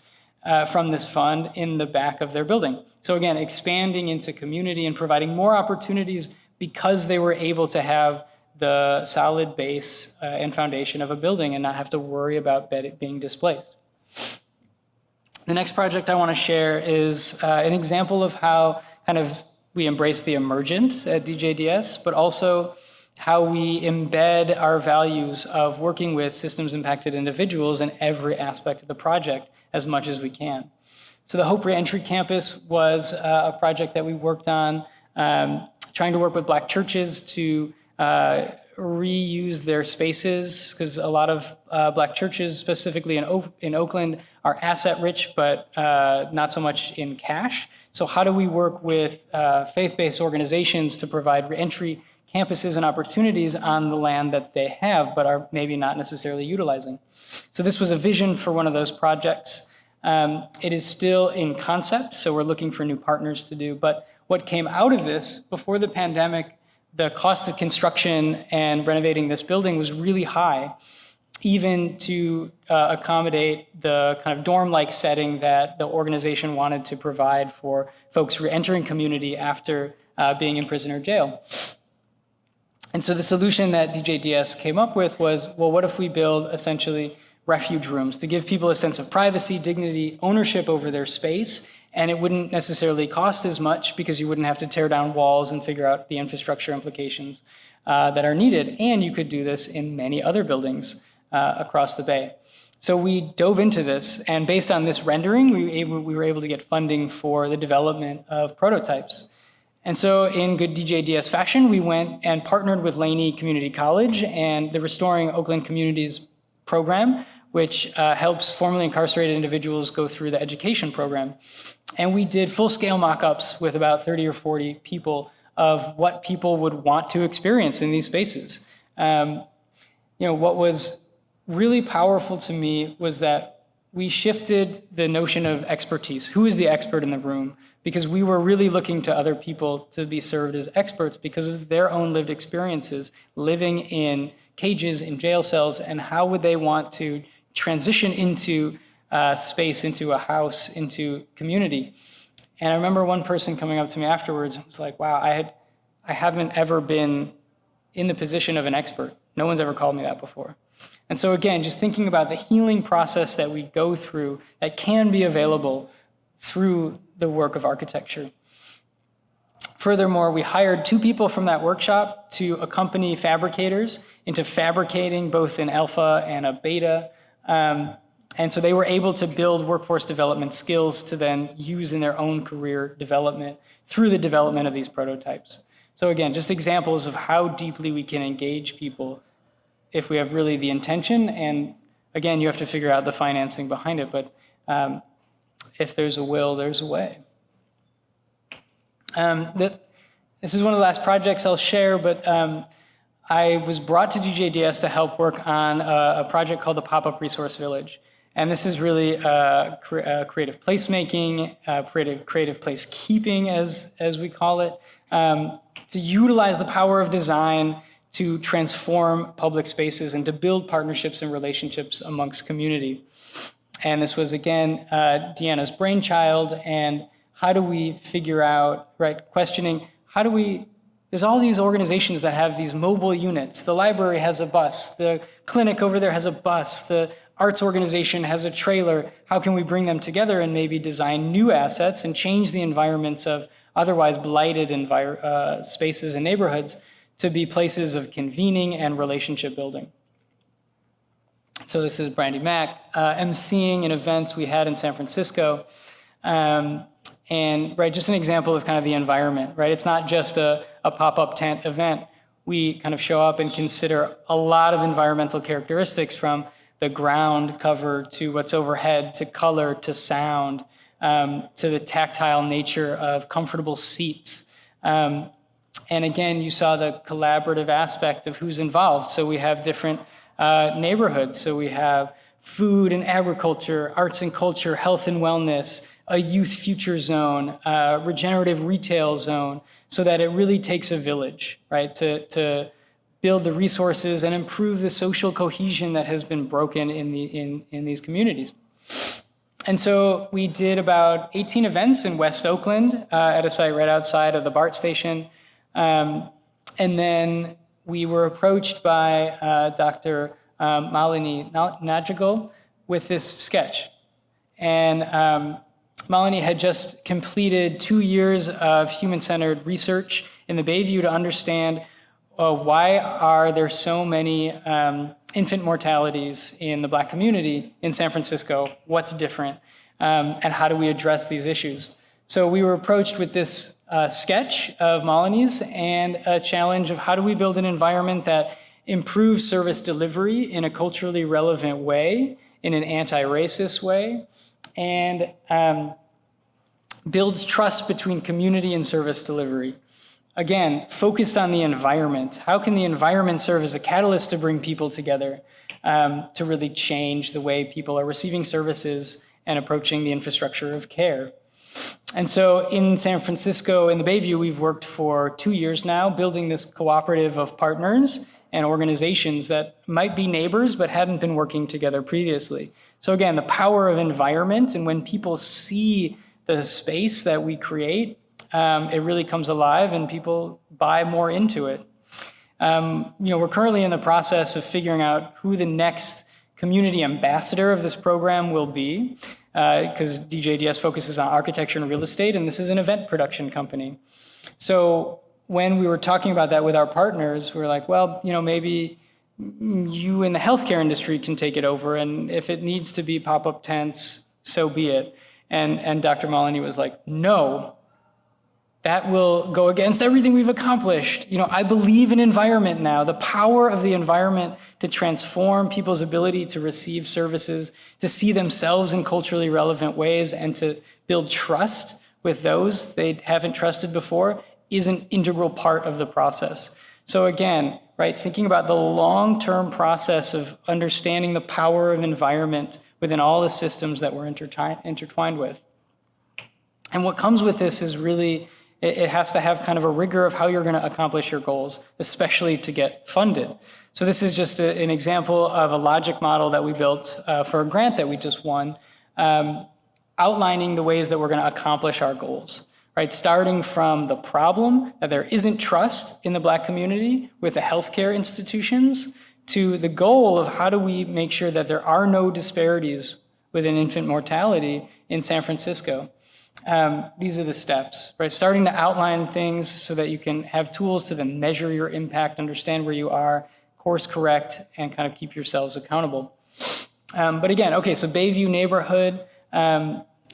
from this fund in the back of their building. So again, expanding into community and providing more opportunities because they were able to have the solid base and foundation of a building and not have to worry about it being displaced. The next project I want to share is an example of how kind of we embrace the emergent at DJDS, but also how we embed our values of working with systems impacted individuals in every aspect of the project as much as we can. So the Hope Reentry Campus was a project that we worked on, trying to work with Black churches to reuse their spaces, because a lot of Black churches, specifically in Oakland, are asset rich, but not so much in cash. So how do we work with faith-based organizations to provide reentry campuses and opportunities on the land that they have, but are maybe not necessarily utilizing? So this was a vision for one of those projects. It is still in concept, so we're looking for new partners to do. But what came out of this, before the pandemic, the cost of construction and renovating this building was really high, even to accommodate the kind of dorm-like setting that the organization wanted to provide for folks re-entering community after being in prison or jail. And so the solution that DJDS came up with was, well, what if we build essentially refuge rooms to give people a sense of privacy, dignity, ownership over their space, and it wouldn't necessarily cost as much because you wouldn't have to tear down walls and figure out the infrastructure implications that are needed. And you could do this in many other buildings across the Bay. So we dove into this, and based on this rendering, we were able to get funding for the development of prototypes. And so in good DJDS fashion, we went and partnered with Laney Community College and the Restoring Oakland Communities program, which helps formerly incarcerated individuals go through the education program. And we did full-scale mock-ups with about 30 or 40 people of what people would want to experience in these spaces. What was really powerful to me was that we shifted the notion of expertise. Who is the expert in the room? Because we were really looking to other people to be served as experts because of their own lived experiences, living in cages, in jail cells, and how would they want to transition into space, into a house, into community. And I remember one person coming up to me afterwards and was like, wow, I haven't ever been in the position of an expert. No one's ever called me that before. And so again, just thinking about the healing process that we go through that can be available through the work of architecture. Furthermore, we hired 2 people from that workshop to accompany fabricators into fabricating both an alpha and a beta. And so they were able to build workforce development skills to then use in their own career development through the development of these prototypes. So again, just examples of how deeply we can engage people if we have really the intention. And again, you have to figure out the financing behind it. But If there's a will, there's a way. This is one of the last projects I'll share, but I was brought to DJDS to help work on a project called the Pop-Up Resource Village. And this is really creative placemaking, creative placekeeping, as we call it, to utilize the power of design to transform public spaces and to build partnerships and relationships amongst community. And this was, again, Deanna's brainchild. And how do we figure out, questioning, there's all these organizations that have these mobile units. The library has a bus. The clinic over there has a bus. The arts organization has a trailer. How can we bring them together and maybe design new assets and change the environments of otherwise blighted spaces and neighborhoods to be places of convening and relationship building? So this is Brandy Mack emceeing an event we had in San Francisco. And just an example of kind of the environment, It's not just a pop-up tent event. We kind of show up and consider a lot of environmental characteristics, from the ground cover to what's overhead, to color, to sound, to the tactile nature of comfortable seats. And again, you saw the collaborative aspect of who's involved. So we have different neighborhoods. So we have food and agriculture, arts and culture, health and wellness, a youth future zone, regenerative retail zone, so that it really takes a village, to build the resources and improve the social cohesion that has been broken in these communities. And so we did about 18 events in West Oakland at a site right outside of the BART station. And then we were approached by Dr. Malini Najagal with this sketch. And Malini had just completed 2 years of human-centered research in the Bayview to understand why are there so many infant mortalities in the Black community in San Francisco? What's different? And how do we address these issues? So we were approached with this sketch of Malini's and a challenge of how do we build an environment that improves service delivery in a culturally relevant way, in an anti-racist way, and builds trust between community and service delivery. Again, focused on the environment. How can the environment serve as a catalyst to bring people together, to really change the way people are receiving services and approaching the infrastructure of care? And so in San Francisco, in the Bayview, we've worked for 2 years now, building this cooperative of partners and organizations that might be neighbors but hadn't been working together previously. So again, the power of environment, and when people see the space that we create, it really comes alive and people buy more into it. We're currently in the process of figuring out who the next community ambassador of this program will be, because DJDS focuses on architecture and real estate, and this is an event production company. So when we were talking about that with our partners, we were like, well, maybe you in the healthcare industry can take it over, and if it needs to be pop-up tents, so be it. And Dr. Malini was like, no, that will go against everything we've accomplished. I believe in environment now, the power of the environment to transform people's ability to receive services, to see themselves in culturally relevant ways, and to build trust with those they haven't trusted before is an integral part of the process. So again, thinking about the long-term process of understanding the power of environment within all the systems that we're intertwined with. And what comes with this is really, it has to have kind of a rigor of how you're going to accomplish your goals, especially to get funded. So this is just an example of a logic model that we built for a grant that we just won, outlining the ways that we're going to accomplish our goals. Starting from the problem that there isn't trust in the Black community with the healthcare institutions, to the goal of how do we make sure that there are no disparities within infant mortality in San Francisco. These are the steps, Starting to outline things so that you can have tools to then measure your impact, understand where you are, course correct, and kind of keep yourselves accountable. But again, so Bayview neighborhood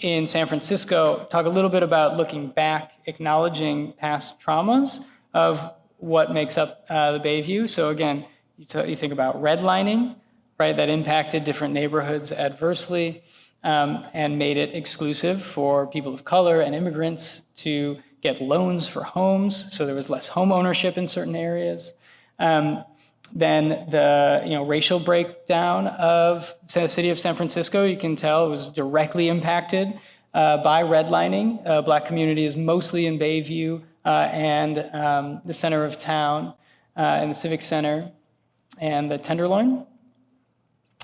in San Francisco, talk a little bit about looking back, acknowledging past traumas of what makes up the Bayview. So again, you think about redlining, that impacted different neighborhoods adversely. and made it exclusive for people of color and immigrants to get loans for homes, so there was less home ownership in certain areas. Then the racial breakdown of the city of San Francisco, you can tell, was directly impacted by redlining. Black community is mostly in Bayview and the center of town, and the Civic Center and the Tenderloin.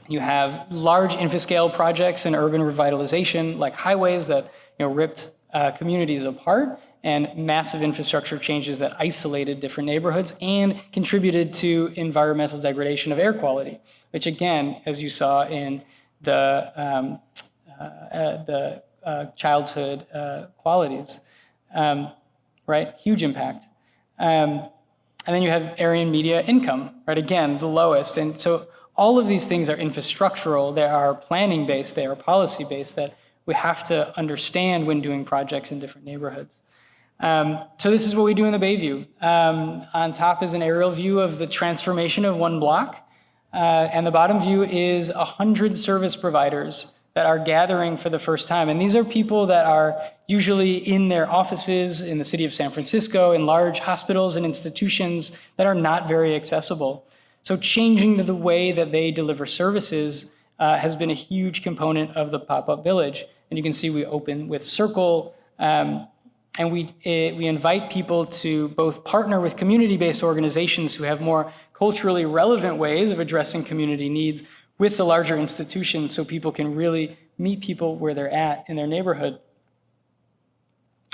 You have large infoscale projects in urban revitalization, like highways that ripped communities apart, and massive infrastructure changes that isolated different neighborhoods and contributed to environmental degradation of air quality, which again, as you saw in the childhood qualities, right? Huge impact. And then you have area and media income, right? Again, the lowest. And so all of these things are infrastructural, they are planning-based, they are policy-based that we have to understand when doing projects in different neighborhoods. So this is what we do in the Bayview. On top is an aerial view of the transformation of one block. And the bottom view is 100 service providers that are gathering for the first time. And these are people that are usually in their offices in the city of San Francisco, in large hospitals and institutions that are not very accessible. So changing the way that they deliver services has been a huge component of the pop-up village. And you can see we open with Circle, and we invite people to both partner with community-based organizations who have more culturally relevant ways of addressing community needs with the larger institutions so people can really meet people where they're at in their neighborhood.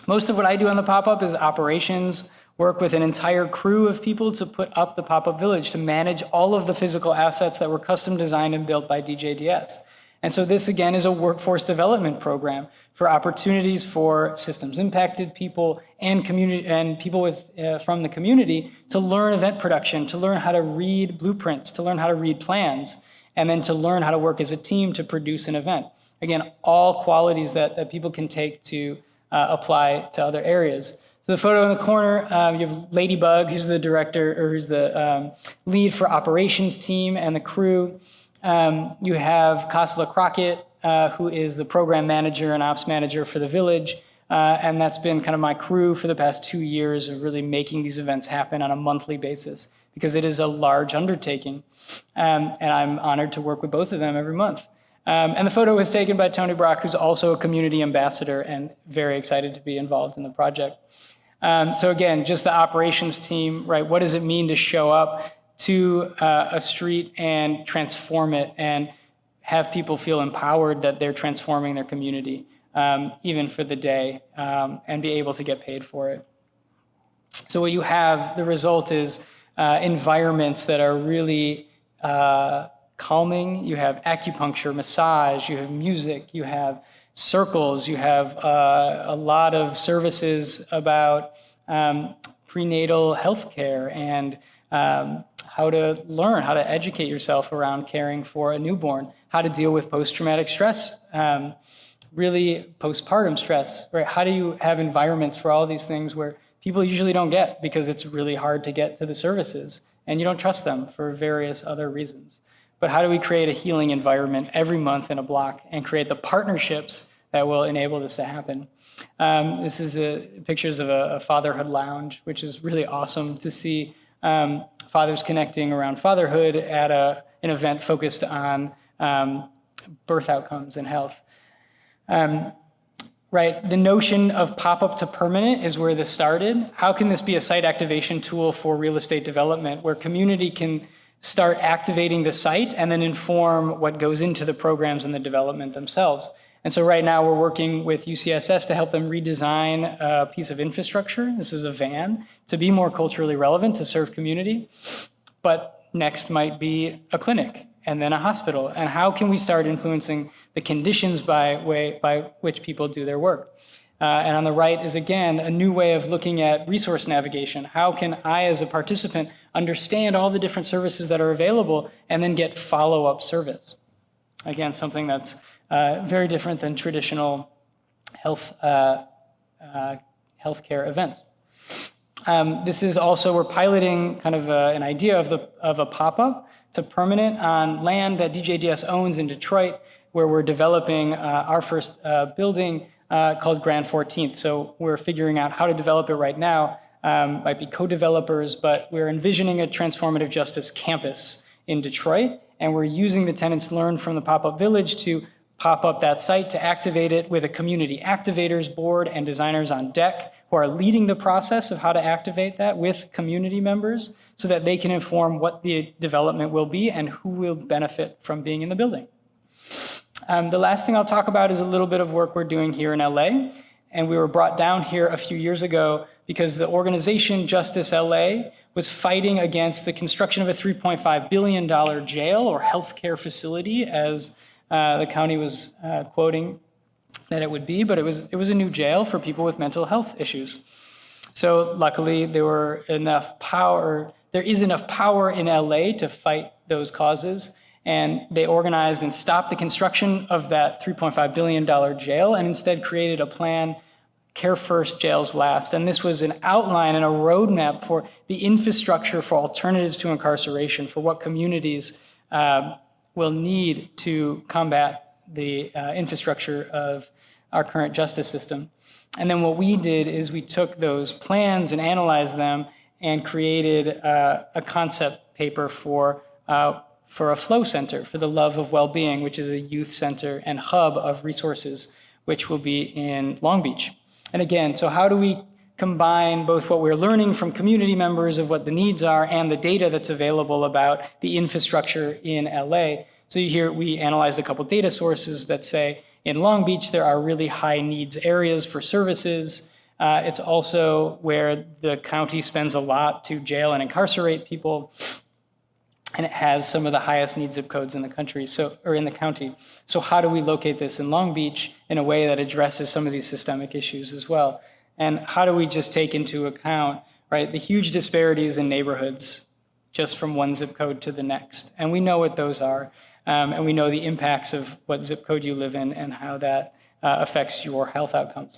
Most of what I do on the pop-up is operations, work with an entire crew of people to put up the pop-up village, to manage all of the physical assets that were custom designed and built by DJDS. And so this, again, is a workforce development program for opportunities for systems impacted people and community and people with, from the community to learn event production, to learn how to read blueprints, to learn how to read plans, and then to learn how to work as a team to produce an event. Again, all qualities that people can take to apply to other areas. So the photo in the corner, you have Ladybug, who's the director, or who's the lead for operations team and the crew. You have Kosla Crockett, who is the program manager and ops manager for the village. And that's been kind of my crew for the past 2 years of really making these events happen on a monthly basis because it is a large undertaking. And I'm honored to work with both of them every month. And the photo was taken by Tony Brock, who's also a community ambassador and very excited to be involved in the project. So again, just the operations team, right? What does it mean to show up to a street and transform it and have people feel empowered that they're transforming their community, even for the day, and be able to get paid for it. So what you have, the result is environments that are really calming. You have acupuncture, massage, you have music, you have circles, you have a lot of services about prenatal health care and how to learn, how to educate yourself around caring for a newborn, how to deal with post-traumatic stress, really postpartum stress, right? How do you have environments for all these things where people usually don't get because it's really hard to get to the services and you don't trust them for various other reasons. But how do we create a healing environment every month in a block and create the partnerships that will enable this to happen? This is pictures of a fatherhood lounge, which is really awesome to see fathers connecting around fatherhood at an event focused on birth outcomes and health. Right, the notion of pop-up to permanent is where this started. How can this be a site activation tool for real estate development where community can start activating the site and then inform what goes into the programs and the development themselves? And so right now we're working with UCSF to help them redesign a piece of infrastructure. This is a van to be more culturally relevant to serve community. But next might be a clinic and then a hospital. And how can we start influencing the conditions by which people do their work? And on the right is, again, a new way of looking at resource navigation. How can I, as a participant, understand all the different services that are available and then get follow-up service? Again, something that's very different than traditional healthcare events. This is also, we're piloting kind of an idea of a pop-up to permanent on land that DJDS owns in Detroit. where we're developing our first building called Grand 14th. So we're figuring out how to develop it right now. Might be co-developers, but we're envisioning a transformative justice campus in Detroit, and we're using the tenants learned from the pop-up village to pop up that site, to activate it with a community activators board and designers on deck who are leading the process of how to activate that with community members so that they can inform what the development will be and who will benefit from being in the building. The last thing I'll talk about is a little bit of work we're doing here in LA. And we were brought down here a few years ago because the organization Justice LA was fighting against the construction of a $3.5 billion jail or healthcare facility, as the county was quoting that it would be, but it was a new jail for people with mental health issues. So luckily there is enough power in LA to fight those causes, and they organized and stopped the construction of that $3.5 billion jail and instead created a plan, Care First, Jails Last. And this was an outline and a roadmap for the infrastructure for alternatives to incarceration, for what communities will need to combat the infrastructure of our current justice system. And then what we did is we took those plans and analyzed them and created a concept paper for a flow center for the Love of Wellbeing, which is a youth center and hub of resources, which will be in Long Beach. And again, so how do we combine both what we're learning from community members of what the needs are and the data that's available about the infrastructure in LA? So here we analyzed a couple data sources that say in Long Beach, there are really high needs areas for services. It's also where the county spends a lot to jail and incarcerate people. And it has some of the highest need zip codes in the country, or in the county. So how do we locate this in Long Beach in a way that addresses some of these systemic issues as well? And how do we just take into account, right, the huge disparities in neighborhoods just from one zip code to the next? And we know what those are, and we know the impacts of what zip code you live in and how that affects your health outcomes.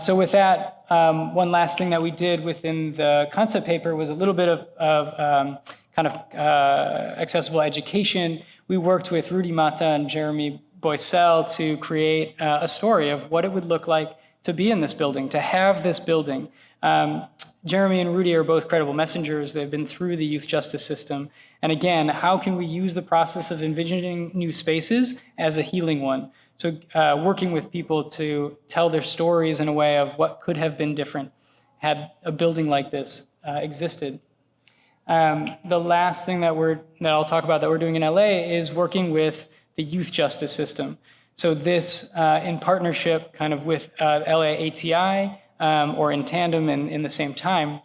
So with that, one last thing that we did within the concept paper was a little bit of accessible education. We worked with Rudy Mata and Jeremy Boycell to create a story of what it would look like to be in this building, to have this building. Jeremy and Rudy are both credible messengers. They've been through the youth justice system. And again, how can we use the process of envisioning new spaces as a healing one? So working with people to tell their stories in a way of what could have been different had a building like this existed. The last thing that I'll talk about that we're doing in LA is working with the youth justice system. So this, in partnership kind of with LA ATI, or in tandem and in the same time,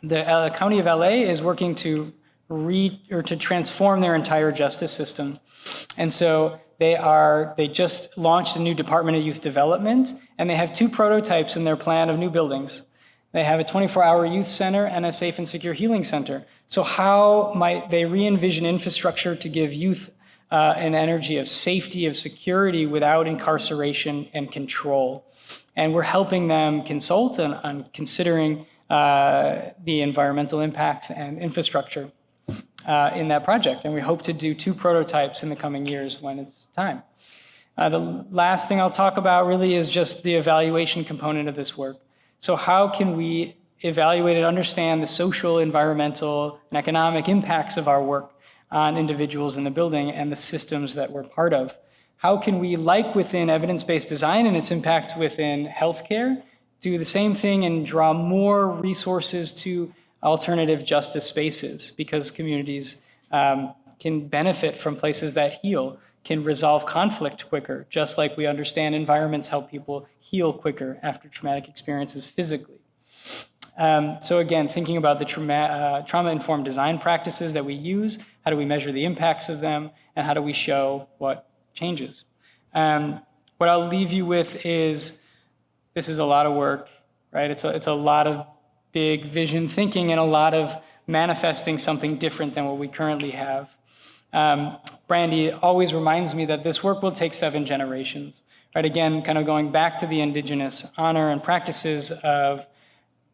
the County of LA is working to transform their entire justice system. And so they just launched a new Department of Youth Development, and they have 2 prototypes in their plan of new buildings. They have a 24-hour youth center and a safe and secure healing center. So how might they re-envision infrastructure to give youth an energy of safety, of security without incarceration and control? And we're helping them consult on considering the environmental impacts and infrastructure in that project. And we hope to do 2 prototypes in the coming years when it's time. The last thing I'll talk about really is just the evaluation component of this work. So how can we evaluate and understand the social, environmental, and economic impacts of our work on individuals in the building and the systems that we're part of? How can we, like within evidence-based design and its impact within healthcare, do the same thing and draw more resources to alternative justice spaces? Because communities can benefit from places that heal, can resolve conflict quicker, just like we understand environments help people heal quicker after traumatic experiences physically. So again, thinking about the trauma-informed design practices that we use, how do we measure the impacts of them, and how do we show what changes? What I'll leave you with is, this is a lot of work, right? It's a lot of big vision thinking and a lot of manifesting something different than what we currently have. Brandy always reminds me that this work will take 7 generations, right? Again, kind of going back to the indigenous honor and practices of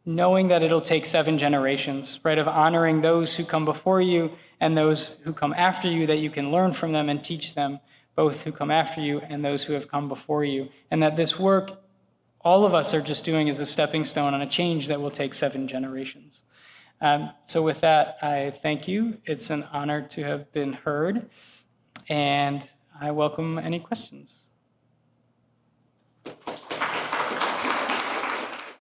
knowing that it'll take 7 generations, right? Of honoring those who come before you and those who come after you, that you can learn from them and teach them both who come after you and those who have come before you, and that this work all of us are just doing is a stepping stone on a change that will take 7 generations. So with that, I thank you. It's an honor to have been heard, and I welcome any questions.